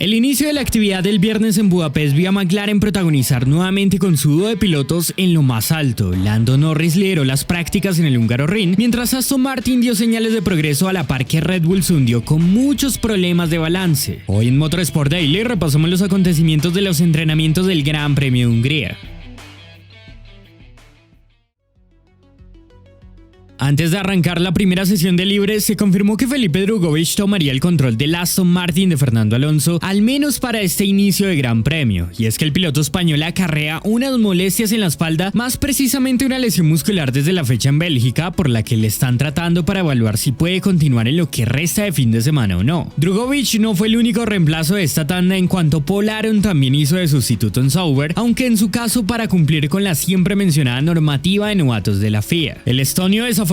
El inicio de la actividad del viernes en Budapest vio a McLaren protagonizar nuevamente con su dúo de pilotos en lo más alto. Lando Norris lideró las prácticas en el húngaro Ring, mientras Aston Martin dio señales de progreso a la par que Red Bull se hundió con muchos problemas de balance. Hoy en Motorsport Daily repasamos los acontecimientos de los entrenamientos del Gran Premio de Hungría. Antes de arrancar la primera sesión de libres, se confirmó que Felipe Drugovich tomaría el control del Aston Martin de Fernando Alonso, al menos para este inicio de Gran Premio, y es que el piloto español acarrea unas molestias en la espalda, más precisamente una lesión muscular desde la fecha en Bélgica, por la que le están tratando para evaluar si puede continuar en lo que resta de fin de semana o no. Drugovich no fue el único reemplazo de esta tanda, en cuanto Paul Aron también hizo de sustituto en Sauber, aunque en su caso para cumplir con la siempre mencionada normativa de novatos de la FIA. El estonio desafortunadamente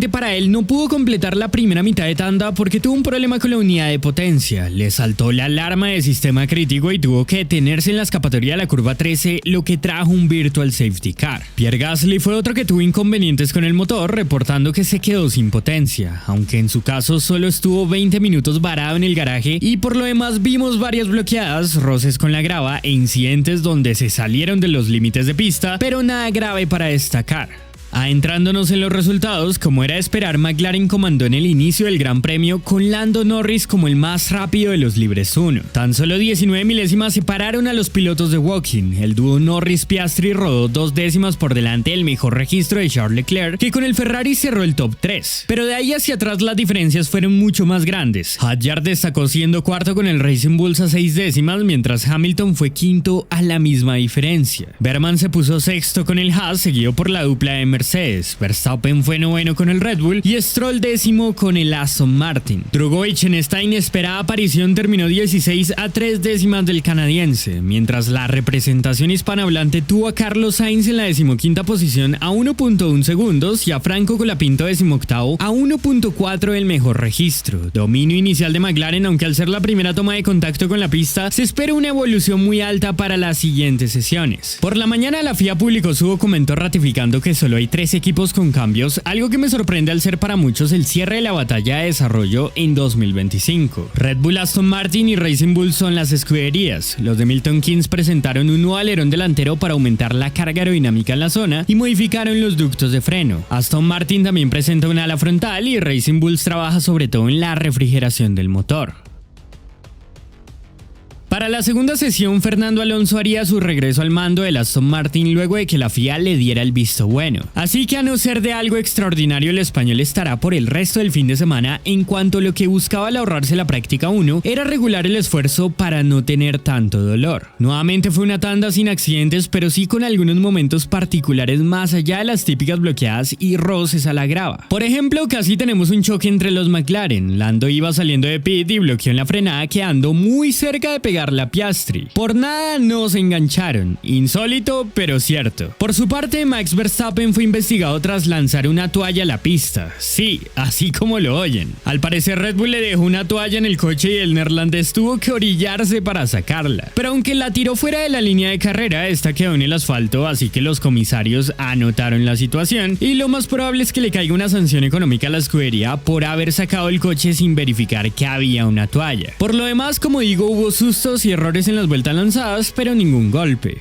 para él no pudo completar la primera mitad de tanda porque tuvo un problema con la unidad de potencia. Le saltó la alarma de sistema crítico y tuvo que detenerse en la escapatoria de la curva 13, lo que trajo un virtual safety car. Pierre Gasly fue otro que tuvo inconvenientes con el motor, reportando que se quedó sin potencia, aunque en su caso solo estuvo 20 minutos varado en el garaje, y por lo demás vimos varias bloqueadas, roces con la grava e incidentes donde se salieron de los límites de pista, pero nada grave para destacar. Adentrándonos en los resultados, como era de esperar, McLaren comandó en el inicio del Gran Premio con Lando Norris como el más rápido de los libres 1. Tan solo 19 milésimas separaron a los pilotos de Woking. El dúo Norris-Piastri rodó 2 décimas por delante del mejor registro de Charles Leclerc, que con el Ferrari cerró el top 3. Pero de ahí hacia atrás las diferencias fueron mucho más grandes. Hadjar destacó siendo cuarto con el Racing Bulls a 6 décimas, mientras Hamilton fue quinto a la misma diferencia. Berman se puso sexto con el Haas, seguido por la dupla de Mercedes. Verstappen fue noveno con el Red Bull y Stroll décimo con el Aston Martin. Drugovich en esta inesperada aparición terminó 16 a 3 décimas del canadiense, mientras la representación hispanohablante tuvo a Carlos Sainz en la 15ª posición a 1.1 segundos y a Franco Colapinto 18º a 1.4 del mejor registro. Dominio inicial de McLaren, aunque al ser la primera toma de contacto con la pista, se espera una evolución muy alta para las siguientes sesiones. Por la mañana la FIA publicó su documento ratificando que solo hay 3 equipos con cambios, algo que me sorprende al ser para muchos el cierre de la batalla de desarrollo en 2025. Red Bull, Aston Martin y Racing Bull son las escuderías. Los de Milton Keynes presentaron un nuevo alerón delantero para aumentar la carga aerodinámica en la zona y modificaron los ductos de freno. Aston Martin también presenta un ala frontal y Racing Bulls trabaja sobre todo en la refrigeración del motor. Para la segunda sesión, Fernando Alonso haría su regreso al mando del Aston Martin luego de que la FIA le diera el visto bueno. Así que a no ser de algo extraordinario, el español estará por el resto del fin de semana, en cuanto lo que buscaba al ahorrarse la práctica 1 era regular el esfuerzo para no tener tanto dolor. Nuevamente fue una tanda sin accidentes, pero sí con algunos momentos particulares más allá de las típicas bloqueadas y roces a la grava. Por ejemplo, casi tenemos un choque entre los McLaren. Lando iba saliendo de pit y bloqueó en la frenada, quedando muy cerca de pegar la Piastri. Por nada no se engancharon. Insólito, pero cierto. Por su parte, Max Verstappen fue investigado tras lanzar una toalla a la pista. Sí, así como lo oyen. Al parecer Red Bull le dejó una toalla en el coche y el neerlandés tuvo que orillarse para sacarla. Pero aunque la tiró fuera de la línea de carrera, esta quedó en el asfalto, así que los comisarios anotaron la situación y lo más probable es que le caiga una sanción económica a la escudería por haber sacado el coche sin verificar que había una toalla. Por lo demás, como digo, hubo sustos y errores en las vueltas lanzadas, pero ningún golpe.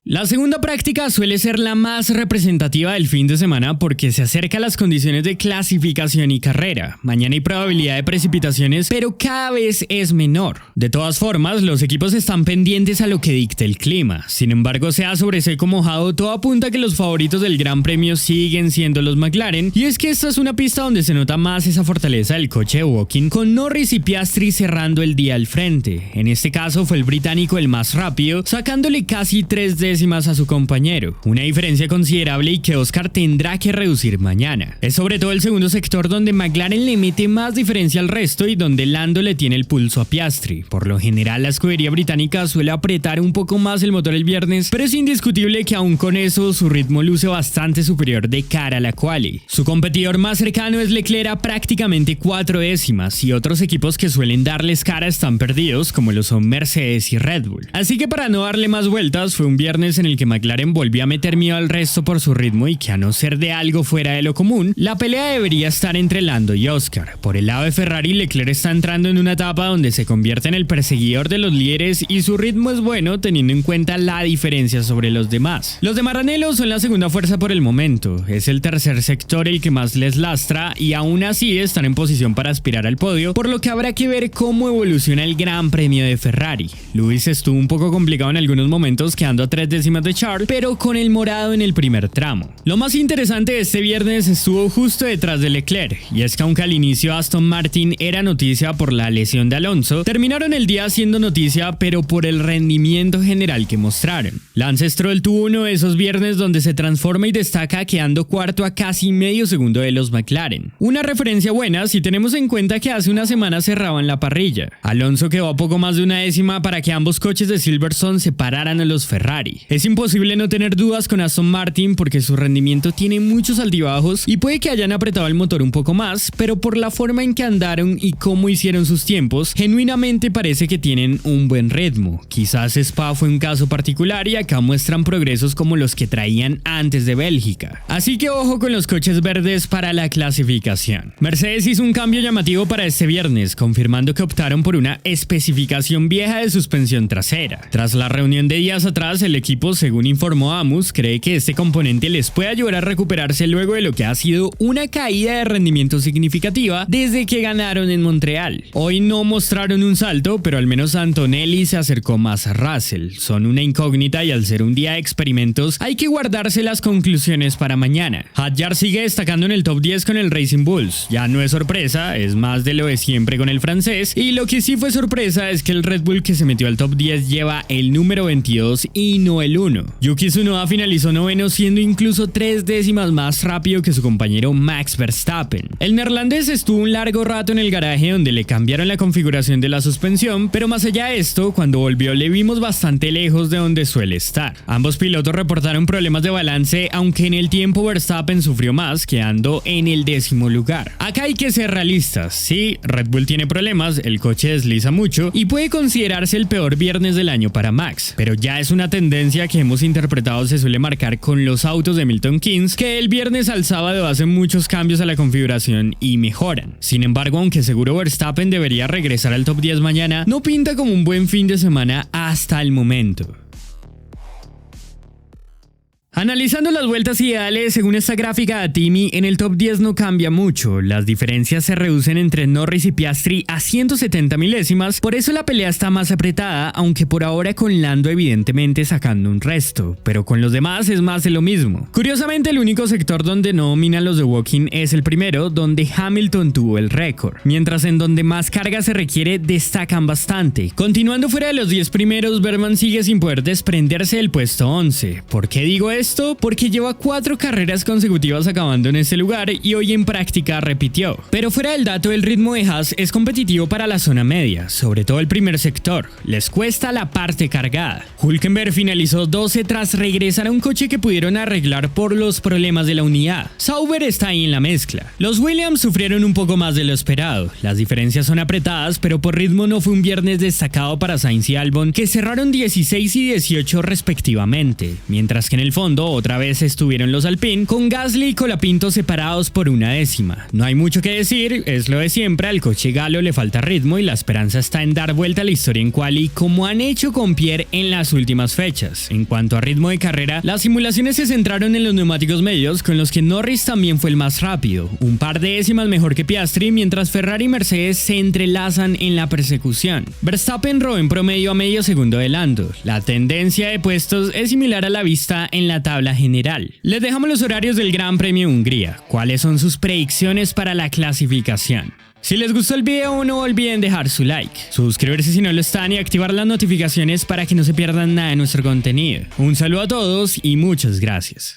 La segunda práctica suele ser la más representativa del fin de semana porque se acerca a las condiciones de clasificación y carrera. Mañana hay probabilidad de precipitaciones, pero cada vez es menor. De todas formas, los equipos están pendientes a lo que dicte el clima. Sin embargo, sea sobre seco o mojado, todo apunta a que los favoritos del Gran Premio siguen siendo los McLaren, y es que esta es una pista donde se nota más esa fortaleza del coche de Woking, con Norris y Piastri cerrando el día al frente. En este caso fue el británico el más rápido, sacándole casi 3 décimas a su compañero, una diferencia considerable y que Oscar tendrá que reducir mañana. Es sobre todo el segundo sector donde McLaren le mete más diferencia al resto y donde Lando le tiene el pulso a Piastri. Por lo general la escudería británica suele apretar un poco más el motor el viernes, pero es indiscutible que aún con eso su ritmo luce bastante superior de cara a la quali. Su competidor más cercano es Leclerc a prácticamente 4 décimas y otros equipos que suelen darles cara están perdidos, como lo son Mercedes y Red Bull. Así que para no darle más vueltas, fue un viernes viernes en el que McLaren volvió a meter miedo al resto por su ritmo y que a no ser de algo fuera de lo común, la pelea debería estar entre Lando y Oscar. Por el lado de Ferrari, Leclerc está entrando en una etapa donde se convierte en el perseguidor de los líderes y su ritmo es bueno teniendo en cuenta la diferencia sobre los demás. Los de Maranello son la segunda fuerza por el momento, es el tercer sector el que más les lastra y aún así están en posición para aspirar al podio, por lo que habrá que ver cómo evoluciona el Gran Premio de Ferrari. Lewis estuvo un poco complicado en algunos momentos quedando a 3 décimas de Charles, pero con el morado en el primer tramo. Lo más interesante de este viernes estuvo justo detrás de Leclerc, y es que aunque al inicio Aston Martin era noticia por la lesión de Alonso, terminaron el día siendo noticia pero por el rendimiento general que mostraron. Lance Stroll tuvo uno de esos viernes donde se transforma y destaca quedando cuarto a casi medio segundo de los McLaren. Una referencia buena si tenemos en cuenta que hace una semana cerraban la parrilla. Alonso quedó a poco más de una décima para que ambos coches de Silverstone separaran a los Ferrari. Es imposible no tener dudas con Aston Martin porque su rendimiento tiene muchos altibajos y puede que hayan apretado el motor un poco más, pero por la forma en que andaron y cómo hicieron sus tiempos, genuinamente parece que tienen un buen ritmo. Quizás Spa fue un caso particular y acá muestran progresos como los que traían antes de Bélgica. Así que ojo con los coches verdes para la clasificación. Mercedes hizo un cambio llamativo para este viernes, confirmando que optaron por una especificación vieja de suspensión trasera. Tras la reunión de días atrás, el equipo, según informó Amos, cree que este componente les puede ayudar a recuperarse luego de lo que ha sido una caída de rendimiento significativa desde que ganaron en Montreal. Hoy no mostraron un salto, pero al menos Antonelli se acercó más a Russell. Son una incógnita y al ser un día de experimentos hay que guardarse las conclusiones para mañana. Hadjar sigue destacando en el top 10 con el Racing Bulls. Ya no es sorpresa, es más de lo de siempre con el francés, y lo que sí fue sorpresa es que el Red Bull que se metió al top 10 lleva el número 22 y no el 1. Yuki Tsunoda finalizó noveno siendo incluso 3 décimas más rápido que su compañero Max Verstappen. El neerlandés estuvo un largo rato en el garaje donde le cambiaron la configuración de la suspensión, pero más allá de esto, cuando volvió le vimos bastante lejos de donde suele estar. Ambos pilotos reportaron problemas de balance, aunque en el tiempo Verstappen sufrió más, quedando en el 10º lugar. Acá hay que ser realistas, sí, Red Bull tiene problemas, el coche desliza mucho y puede considerarse el peor viernes del año para Max, pero ya es una tendencia que hemos interpretado se suele marcar con los autos de Milton Keynes, que el viernes al sábado hacen muchos cambios a la configuración y mejoran. Sin embargo, aunque seguro Verstappen debería regresar al top 10 mañana, no pinta como un buen fin de semana hasta el momento. Analizando las vueltas ideales, según esta gráfica de Atimi, en el top 10 no cambia mucho. Las diferencias se reducen entre Norris y Piastri a 170 milésimas, por eso la pelea está más apretada, aunque por ahora con Lando evidentemente sacando un resto, pero con los demás es más de lo mismo. Curiosamente, el único sector donde no dominan los de Woking es el primero, donde Hamilton tuvo el récord, mientras en donde más carga se requiere destacan bastante. Continuando fuera de los 10 primeros, Berman sigue sin poder desprenderse del puesto 11. ¿Por qué digo esto? Porque lleva 4 carreras consecutivas acabando en este lugar y hoy en práctica repitió. Pero fuera del dato, el ritmo de Haas es competitivo para la zona media, sobre todo el primer sector. Les cuesta la parte cargada. Hülkenberg finalizó 12 tras regresar a un coche que pudieron arreglar por los problemas de la unidad. Sauber está ahí en la mezcla. Los Williams sufrieron un poco más de lo esperado. Las diferencias son apretadas, pero por ritmo no fue un viernes destacado para Sainz y Albon, que cerraron 16 y 18 respectivamente, mientras que en el fondo otra vez estuvieron los Alpine, con Gasly y Colapinto separados por una décima. No hay mucho que decir, es lo de siempre, al coche galo le falta ritmo y la esperanza está en dar vuelta a la historia en quali, como han hecho con Pierre en las últimas fechas. En cuanto a ritmo de carrera, las simulaciones se centraron en los neumáticos medios, con los que Norris también fue el más rápido, un par de décimas mejor que Piastri, mientras Ferrari y Mercedes se entrelazan en la persecución. Verstappen robó en promedio a medio segundo de Lando. La tendencia de puestos es similar a la vista en la tabla general. Les dejamos los horarios del Gran Premio de Hungría. ¿Cuáles son sus predicciones para la clasificación? Si les gustó el video, no olviden dejar su like, suscribirse si no lo están y activar las notificaciones para que no se pierdan nada de nuestro contenido. Un saludo a todos y muchas gracias.